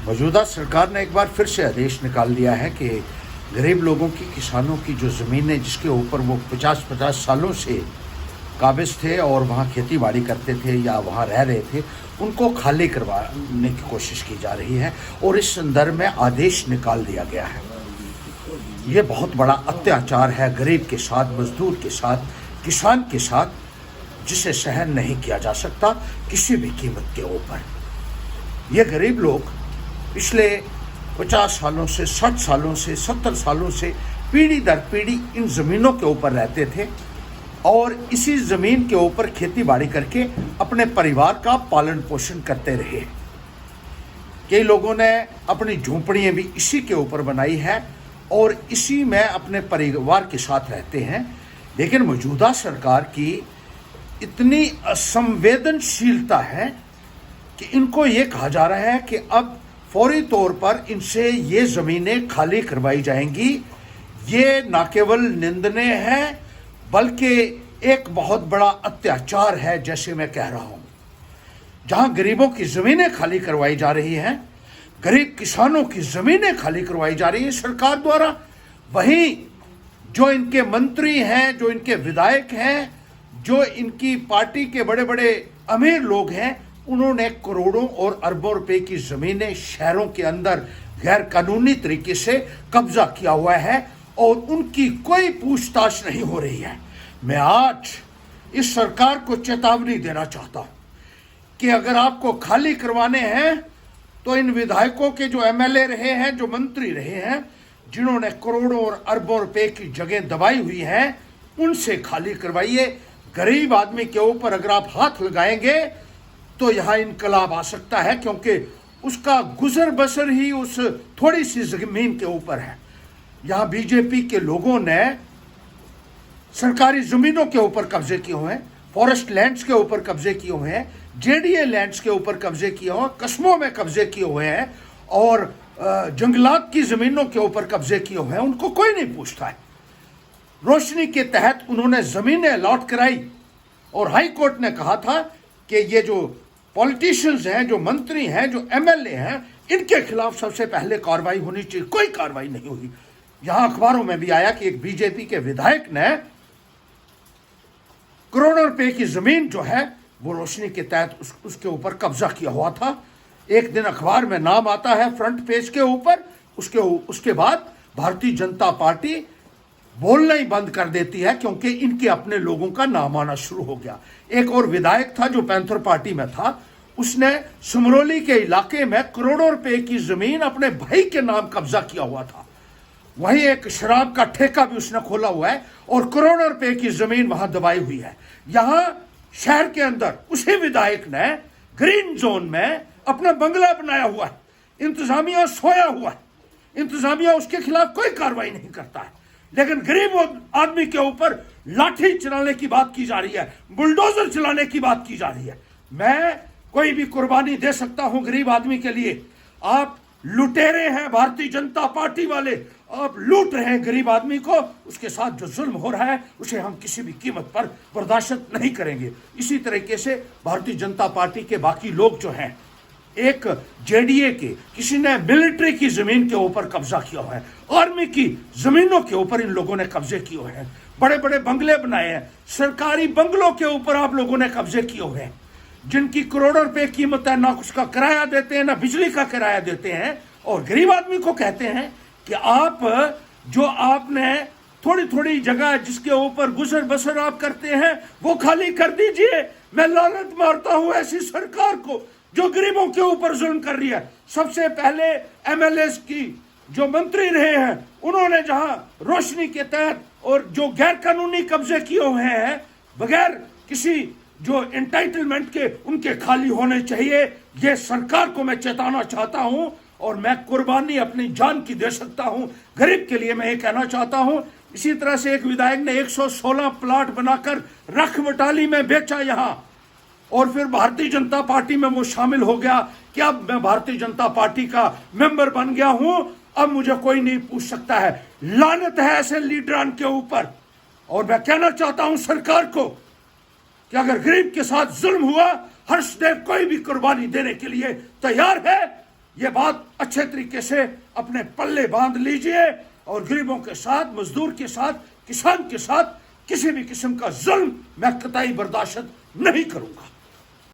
मौजूदा सरकार ने एक बार फिर से आदेश निकाल दिया है कि गरीब लोगों की, किसानों की जो ज़मीनें जिसके ऊपर वो 50-50 सालों से काबिज थे और वहाँ खेती बाड़ी करते थे या वहाँ रह रहे थे, उनको खाली करवाने की कोशिश की जा रही है और इस संदर्भ में आदेश निकाल दिया गया है। ये बहुत बड़ा अत्याचार है गरीब के साथ, मजदूर के साथ, किसान के साथ, जिसे सहन नहीं किया जा सकता किसी भी कीमत के ऊपर। ये गरीब लोग पिछले 50 सालों से, 60 सालों से, 70 सालों से पीढ़ी दर पीढ़ी इन ज़मीनों के ऊपर रहते थे और इसी ज़मीन के ऊपर खेती बाड़ी करके अपने परिवार का पालन पोषण करते रहे। कई लोगों ने अपनी झोंपड़ियाँ भी इसी के ऊपर बनाई है और इसी में अपने परिवार के साथ रहते हैं। लेकिन मौजूदा सरकार की इतनी असंवेदनशीलता है कि इनको ये कहा जा रहा है कि अब फौरी तौर पर इनसे ये ज़मीनें खाली करवाई जाएंगी। ये न केवल निंदनीय है बल्कि एक बहुत बड़ा अत्याचार है, जैसे मैं कह रहा हूँ। जहाँ गरीबों की ज़मीनें खाली करवाई जा रही हैं, गरीब किसानों की ज़मीनें खाली करवाई जा रही है सरकार द्वारा, वहीं जो इनके मंत्री हैं, जो इनके विधायक हैं, जो इनकी पार्टी के बड़े बड़े अमीर लोग हैं, उन्होंने करोड़ों और अरबों रुपए की ज़मीनें शहरों के अंदर गैर कानूनी तरीके से कब्जा किया हुआ है और उनकी कोई पूछताछ नहीं हो रही है। मैं आज इस सरकार को चेतावनी देना चाहता हूं कि अगर आपको खाली करवाने हैं तो इन विधायकों के जो एमएलए रहे हैं, जो मंत्री रहे हैं, जिन्होंने करोड़ों और अरबों रुपए की जगह दबाई हुई है, उनसे खाली करवाइए। गरीब आदमी के ऊपर अगर आप हाथ लगाएंगे तो यहाँ इनकलाब आ सकता है, क्योंकि उसका गुजर बसर ही उस थोड़ी सी जमीन के ऊपर है। यहाँ बीजेपी के लोगों ने सरकारी जमीनों के ऊपर कब्जे किए हुए हैं, फॉरेस्ट लैंड्स के ऊपर कब्जे किए हुए हैं, जेडीए लैंड्स के ऊपर कब्जे किए हुए हैं, कस्बों में कब्जे किए हुए हैं और जंगलात की जमीनों के ऊपर कब्जे किए हुए हैं। उनको कोई नहीं पूछता है। रोशनी के तहत उन्होंने जमीनें अलॉट कराई और हाई कोर्ट ने कहा था कि ये जो पॉलिटिशियंस हैं, जो मंत्री हैं, जो एमएलए हैं, इनके खिलाफ सबसे पहले कार्रवाई होनी चाहिए। कोई कार्रवाई नहीं हुई। यहां अखबारों में भी आया कि एक बीजेपी के विधायक ने करोड़ों रुपए की जमीन जो है वो रोशनी के तहत उसके ऊपर कब्जा किया हुआ था। एक दिन अखबार में नाम आता है फ्रंट पेज के ऊपर, उसके बाद भारतीय जनता पार्टी बोलना ही बंद कर देती है, क्योंकि इनके अपने लोगों का नाम आना शुरू हो गया। एक और विधायक था जो पैंथर पार्टी में था, उसने सुमरोली के इलाके में करोड़ों रुपए की जमीन अपने भाई के नाम कब्जा किया हुआ था। वहीं एक शराब का ठेका भी उसने खोला हुआ है और करोड़ों रुपए की जमीन वहां दबाई हुई है। यहां शहर के अंदर उसी विधायक ने ग्रीन जोन में अपना बंगला बनाया हुआ है। इंतजामिया सोया हुआ है, इंतजामिया उसके खिलाफ कोई कार्रवाई नहीं करता है, लेकिन गरीब आदमी के ऊपर लाठी चलाने की बात की जा रही है, बुलडोजर चलाने की बात की जा रही है। मैं कोई भी कुर्बानी दे सकता हूं गरीब आदमी के लिए। आप लुटेरे हैं, भारतीय जनता पार्टी वाले, आप लूट रहे हैं गरीब आदमी को। उसके साथ जो जुल्म हो रहा है उसे हम किसी भी कीमत पर बर्दाश्त नहीं करेंगे। इसी तरीके से भारतीय जनता पार्टी के बाकी लोग जो हैं, एक जेडीए के किसी ने मिलिट्री की जमीन के ऊपर कब्जा किया हुआ है, आर्मी की जमीनों के ऊपर इन लोगों ने कब्जे किए हुए हैं, बड़े बड़े बंगले बनाए हैं, सरकारी बंगलों के ऊपर आप लोगों ने कब्जे किए हुए हैं, जिनकी करोड़ों रुपए कीमत है। ना उसका किराया देते हैं, ना बिजली का किराया देते हैं, और गरीब आदमी को कहते हैं कि आपने थोड़ी थोड़ी जगह जिसके ऊपर गुजर बसर आप करते हैं वो खाली कर दीजिए। मैं लानत मारता हूं ऐसी सरकार को जो गरीबों के ऊपर जुल्म कर रही है। सबसे पहले एमएलए की जो मंत्री रहे हैं, उन्होंने जहां रोशनी के तहत और जो गैर कानूनी कब्जे किए हुए हैं बगैर किसी जो एंटाइटलमेंट के, उनके खाली होने चाहिए। यह सरकार को मैं चेताना चाहता हूं और मैं कुर्बानी अपनी जान की दे सकता हूं गरीब के लिए। मैं ये कहना चाहता हूं। इसी तरह से एक विधायक ने 116 प्लाट बनाकर रख बटाली में बेचा यहां, और फिर भारतीय जनता पार्टी में वो शामिल हो गया कि अब मैं भारतीय जनता पार्टी का मेंबर बन गया हूं, अब मुझे कोई नहीं पूछ सकता है। लानत है ऐसे लीडरान के ऊपर। और मैं कहना चाहता हूं सरकार को कि अगर गरीब के साथ जुल्म हुआ, हर्षदेव कोई भी कुर्बानी देने के लिए तैयार है। ये बात अच्छे तरीके से अपने पल्ले बांध लीजिए और गरीबों के साथ, मजदूर के साथ, किसान के साथ किसी भी किस्म का जुल्म मैं कतई बर्दाश्त नहीं करूंगा।